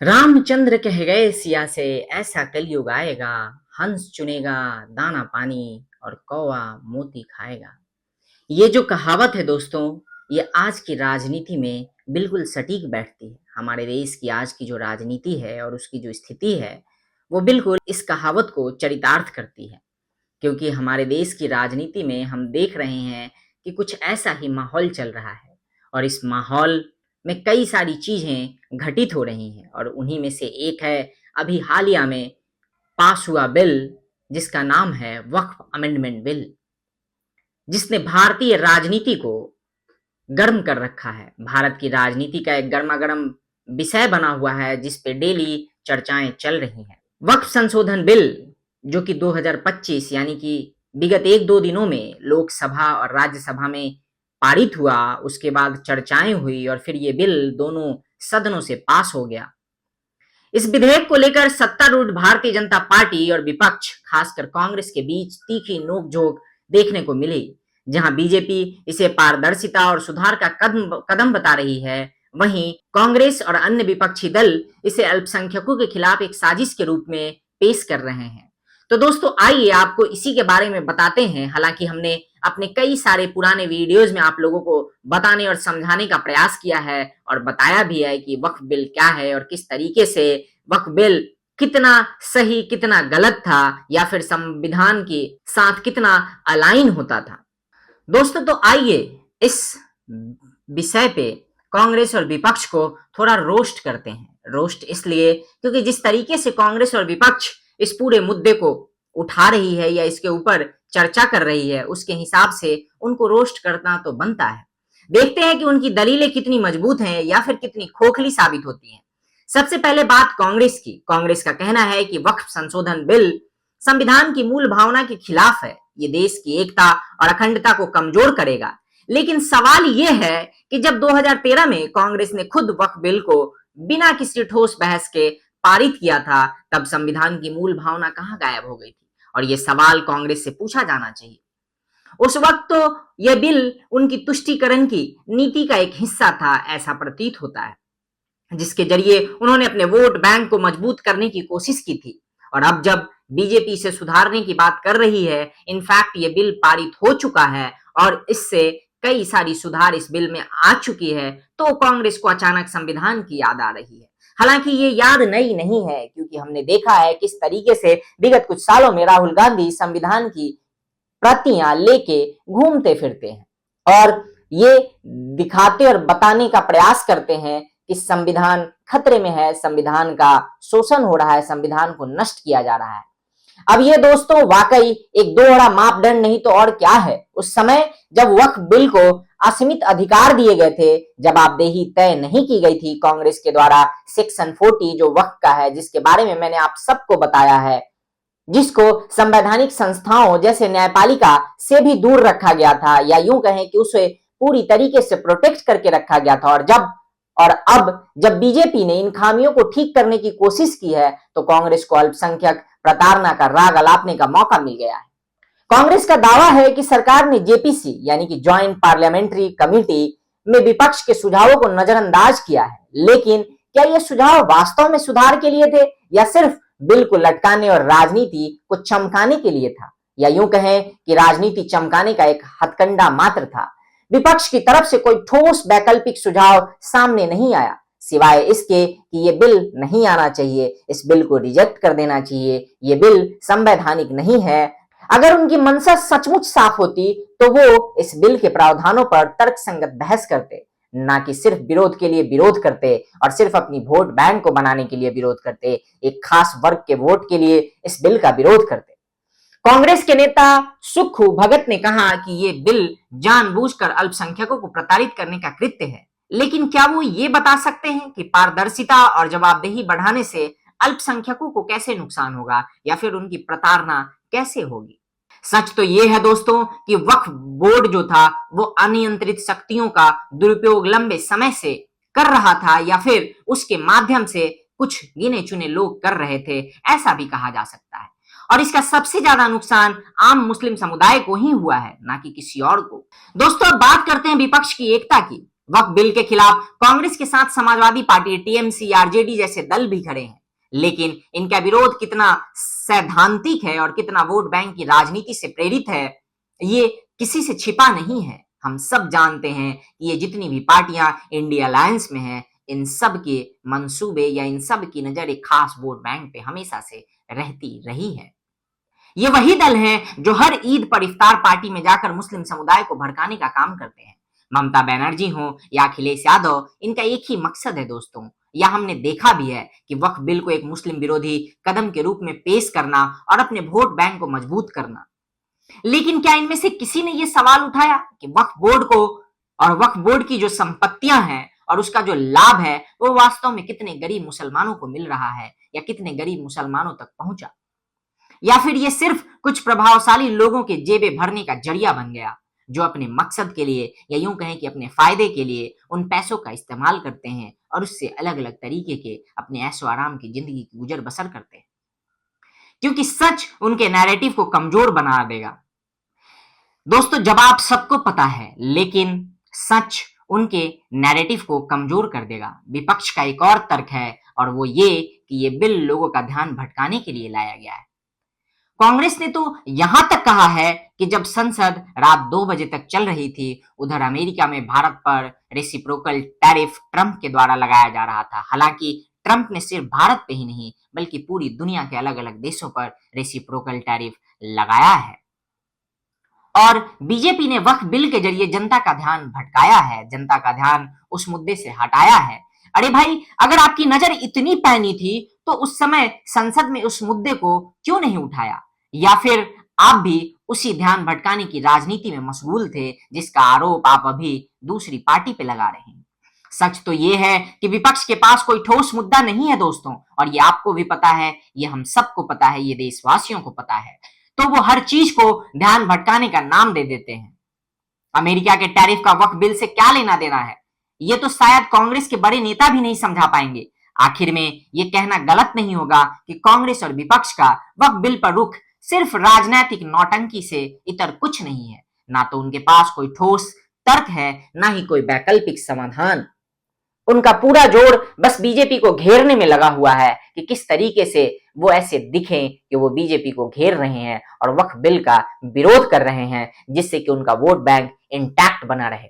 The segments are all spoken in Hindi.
रामचंद्र कह गए सिया से ऐसा कलयुग आएगा, हंस चुनेगा दाना पानी और कौवा मोती खाएगा। ये जो कहावत है दोस्तों, ये आज की राजनीति में बिल्कुल सटीक बैठती है। हमारे देश की आज की जो राजनीति है और उसकी जो स्थिति है, वो बिल्कुल इस कहावत को चरितार्थ करती है। क्योंकि हमारे देश की राजनीति में हम देख रहे हैं कि कुछ ऐसा ही माहौल चल रहा है और इस माहौल में कई सारी चीजें घटित हो रही हैं और उन्हीं में से एक है अभी हालिया में पास हुआ बिल, जिसका नाम है वक्फ अमेंडमेंट बिल, जिसने भारतीय राजनीति को गर्म कर रखा है। भारत की राजनीति का एक गर्मागर्म विषय बना हुआ है जिस पे डेली चर्चाएं चल रही हैं। वक्फ संशोधन बिल जो कि 2025 यानी कि विगत एक दो दिनों में लोकसभा और राज्यसभा में पारित हुआ, उसके बाद चर्चाएं हुई और फिर ये बिल दोनों सदनों से पास हो गया। इस विधेयक को लेकर सत्तारूढ़ भारतीय जनता पार्टी और विपक्ष खासकर कांग्रेस के बीच तीखी नोकझोंक देखने को मिली। जहां बीजेपी इसे पारदर्शिता और सुधार का कदम बता रही है, वहीं कांग्रेस और अन्य विपक्षी दल इसे अल्पसंख्यकों के खिलाफ एक साजिश के रूप में पेश कर रहे हैं। तो दोस्तों आइए आपको इसी के बारे में बताते हैं। हालांकि हमने अपने कई सारे पुराने वीडियोज में आप लोगों को बताने और समझाने का प्रयास किया है और बताया भी है कि वक्फ बिल क्या है और किस तरीके से वक्फ बिल कितना सही कितना गलत था या फिर संविधान के साथ कितना अलाइन होता था। दोस्तों तो आइए इस विषय पे कांग्रेस और विपक्ष को थोड़ा रोस्ट करते हैं। रोस्ट इसलिए क्योंकि जिस तरीके से कांग्रेस और विपक्ष इस पूरे मुद्दे को उठा रही है या इसके ऊपर चर्चा कर रही है, उसके हिसाब से उनको रोस्ट करना तो बनता है। देखते हैं कि उनकी दलीलें कितनी मजबूत हैं या फिर कितनी खोखली साबित होती हैं। सबसे पहले बात कांग्रेस की। कांग्रेस का कहना है कि वक्फ संशोधन बिल संविधान की मूल भावना के खिलाफ है। ये देश की एकता और अखंडता को कमजोर करेगा। लेकिन सवाल यह है कि जब 2013 में कांग्रेस ने खुद वक्फ बिल को बिना किसी ठोस बहस के पारित किया था, तब संविधान की मूल भावना कहां गायब हो गई थी? और यह सवाल कांग्रेस से पूछा जाना चाहिए। उस वक्त तो यह बिल उनकी तुष्टीकरण की नीति का एक हिस्सा था, ऐसा प्रतीत होता है, जिसके जरिए उन्होंने अपने वोट बैंक को मजबूत करने की कोशिश की थी। और अब जब बीजेपी इसे सुधारने की बात कर रही है, इनफैक्ट ये बिल पारित हो चुका है और इससे कई सारी सुधार इस बिल में आ चुकी है, तो कांग्रेस को अचानक संविधान की याद आ रही है। हालांकि ये याद नई नहीं है, क्योंकि हमने देखा है किस तरीके से विगत कुछ सालों में राहुल गांधी संविधान की प्रतियां लेके घूमते फिरते हैं और ये दिखाते और बताने का प्रयास करते हैं कि संविधान खतरे में है, संविधान का शोषण हो रहा है, संविधान को नष्ट किया जा रहा है। अब ये दोस्तों वाकई एक दोहरा मापदंड नहीं तो और क्या है। उस समय जब वक्फ बिल को असीमित अधिकार दिए गए थे, जवाबदेही तय नहीं की गई थी कांग्रेस के द्वारा, सेक्शन 40 जो वक्फ का है, जिसके बारे में मैंने आप सबको बताया है, जिसको संवैधानिक संस्थाओं जैसे न्यायपालिका से भी दूर रखा गया था, या यूं कहें कि उसे पूरी तरीके से प्रोटेक्ट करके रखा गया था। और अब जब बीजेपी ने इन खामियों को ठीक करने की कोशिश की है, तो कांग्रेस को अल्पसंख्यक प्रताड़ना का राग अलापने का मौका मिल गया है। कांग्रेस का दावा है कि सरकार ने जेपीसी यानी कि ज्वाइंट पार्लियामेंट्री कमेटी में विपक्ष के सुझावों को नजरअंदाज किया है। लेकिन क्या ये सुझाव वास्तव में सुधार के लिए थे या सिर्फ बिल को लटकाने और राजनीति को चमकाने के लिए था, या यूं कहें कि राजनीति चमकाने का एक हथकंडा मात्र था? विपक्ष की तरफ से कोई ठोस वैकल्पिक सुझाव सामने नहीं आया, सिवाय इसके कि ये बिल नहीं आना चाहिए, इस बिल को रिजेक्ट कर देना चाहिए, ये बिल संवैधानिक नहीं है। अगर उनकी मंशा सचमुच साफ होती तो वो इस बिल के प्रावधानों पर तर्कसंगत बहस करते, ना कि सिर्फ विरोध के लिए विरोध करते और सिर्फ अपनी वोट बैंक को बनाने के लिए विरोध करते, एक खास वर्ग के वोट के लिए इस बिल का विरोध करते। कांग्रेस के नेता सुखू भगत ने कहा कि ये बिल जानबूझकर अल्पसंख्यकों को प्रताड़ित करने का कृत्य है। लेकिन क्या वो ये बता सकते हैं कि पारदर्शिता और जवाबदेही बढ़ाने से अल्पसंख्यकों को कैसे नुकसान होगा या फिर उनकी प्रताड़ना कैसे होगी? सच तो ये है दोस्तों कि वक्फ बोर्ड जो था वो अनियंत्रित शक्तियों का दुरुपयोग लंबे समय से कर रहा था, या फिर उसके माध्यम से कुछ गिने चुने लोग कर रहे थे, ऐसा भी कहा जा सकता है। और इसका सबसे ज्यादा नुकसान आम मुस्लिम समुदाय को ही हुआ है, ना कि किसी और को। दोस्तों अब बात करते हैं विपक्ष की एकता की। वक्फ बिल के खिलाफ कांग्रेस के साथ समाजवादी पार्टी, टीएमसी, आरजेडी जैसे दल भी खड़े हैं, लेकिन इनका विरोध कितना सैद्धांतिक है और कितना वोट बैंक की राजनीति से प्रेरित है, ये किसी से छिपा नहीं है। हम सब जानते हैं कि ये जितनी भी पार्टियां इंडिया अलायंस में हैं, इन सब के मंसूबे या इन सब की नजर एक खास वोट बैंक पे हमेशा से रहती रही है। ये वही दल हैं जो हर ईद पर इफ्तार पार्टी में जाकर मुस्लिम समुदाय को भड़काने का काम करते हैं। ममता बनर्जी हो या अखिलेश यादव, इनका एक ही मकसद है दोस्तों। या हमने देखा भी है कि वक्फ बिल को एक मुस्लिम विरोधी कदम के रूप में पेश करना और अपने वोट बैंक को मजबूत करना। लेकिन क्या इनमें से किसी ने यह सवाल उठाया कि वक्फ बोर्ड को और वक्फ बोर्ड की जो संपत्तियां हैं और उसका जो लाभ है वो वास्तव में कितने गरीब मुसलमानों को मिल रहा है या कितने गरीब मुसलमानों तक पहुंचा, या फिर ये सिर्फ कुछ प्रभावशाली लोगों के जेबें भरने का जरिया बन गया, जो अपने मकसद के लिए या यूं कहें कि अपने फायदे के लिए उन पैसों का इस्तेमाल करते हैं और उससे अलग अलग तरीके के अपने ऐशो आराम की जिंदगी की गुजर बसर करते हैं, क्योंकि सच उनके नैरेटिव को कमजोर बना देगा। दोस्तों, जवाब सबको पता है, लेकिन सच उनके नैरेटिव को कमजोर कर देगा। विपक्ष का एक और तर्क है और वो ये कि ये बिल लोगों का ध्यान भटकाने के लिए लाया गया है। कांग्रेस ने तो यहां तक कहा है कि जब संसद रात 2 बजे तक चल रही थी, उधर अमेरिका में भारत पर रेसिप्रोकल टैरिफ ट्रंप के द्वारा लगाया जा रहा था। हालांकि ट्रंप ने सिर्फ भारत पे ही नहीं बल्कि पूरी दुनिया के अलग अलग देशों पर रेसिप्रोकल टैरिफ लगाया है। और बीजेपी ने वक्फ बिल के जरिए जनता का ध्यान भटकाया है, जनता का ध्यान उस मुद्दे से हटाया है। अरे भाई, अगर आपकी नजर इतनी पैनी थी तो उस समय संसद में उस मुद्दे को क्यों नहीं उठाया, या फिर आप भी उसी ध्यान भटकाने की राजनीति में मशगूल थे जिसका आरोप आप अभी दूसरी पार्टी पे लगा रहे हैं। सच तो ये है कि विपक्ष के पास कोई ठोस मुद्दा नहीं है दोस्तों, और ये आपको भी पता है, ये हम सबको पता है, ये देशवासियों को पता है। तो वो हर चीज को ध्यान भटकाने का नाम दे देते हैं। अमेरिका के टैरिफ का वक्फ बिल से क्या लेना देना है, ये तो शायद कांग्रेस के बड़े नेता भी नहीं समझा पाएंगे। आखिर में ये कहना गलत नहीं होगा कि कांग्रेस और विपक्ष का वक्फ बिल पर रुख सिर्फ राजनीतिक नौटंकी से इतर कुछ नहीं है। ना तो उनके पास कोई ठोस तर्क है, ना ही कोई वैकल्पिक समाधान। उनका पूरा जोर बस बीजेपी को घेरने में लगा हुआ है कि किस तरीके से वो ऐसे दिखें कि वो बीजेपी को घेर रहे हैं और वक्फ बिल का विरोध कर रहे हैं, जिससे कि उनका वोट बैंक इंटैक्ट बना रहे।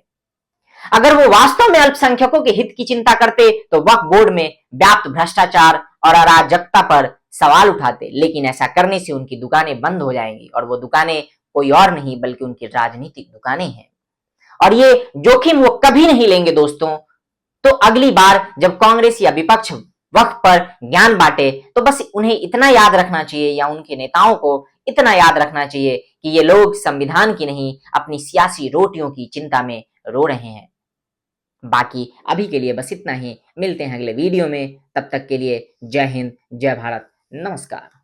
अगर वो वास्तव में अल्पसंख्यकों के हित की चिंता करते तो वक्फ बोर्ड में व्याप्त भ्रष्टाचार और अराजकता पर सवाल उठाते, लेकिन ऐसा करने से उनकी दुकानें बंद हो जाएंगी, और वो दुकानें कोई और नहीं बल्कि उनकी राजनीतिक दुकानें हैं। और ये जोखिम वो कभी नहीं लेंगे दोस्तों। तो अगली बार जब कांग्रेस या विपक्ष वक्फ पर ज्ञान बांटे तो बस उन्हें इतना याद रखना चाहिए, या उनके नेताओं को इतना याद रखना चाहिए कि ये लोग संविधान की नहीं अपनी सियासी रोटियों की चिंता में रो रहे हैं। बाकी अभी के लिए बस इतना ही, मिलते हैं अगले वीडियो में। तब तक के लिए जय हिंद, जय भारत, नमस्कार।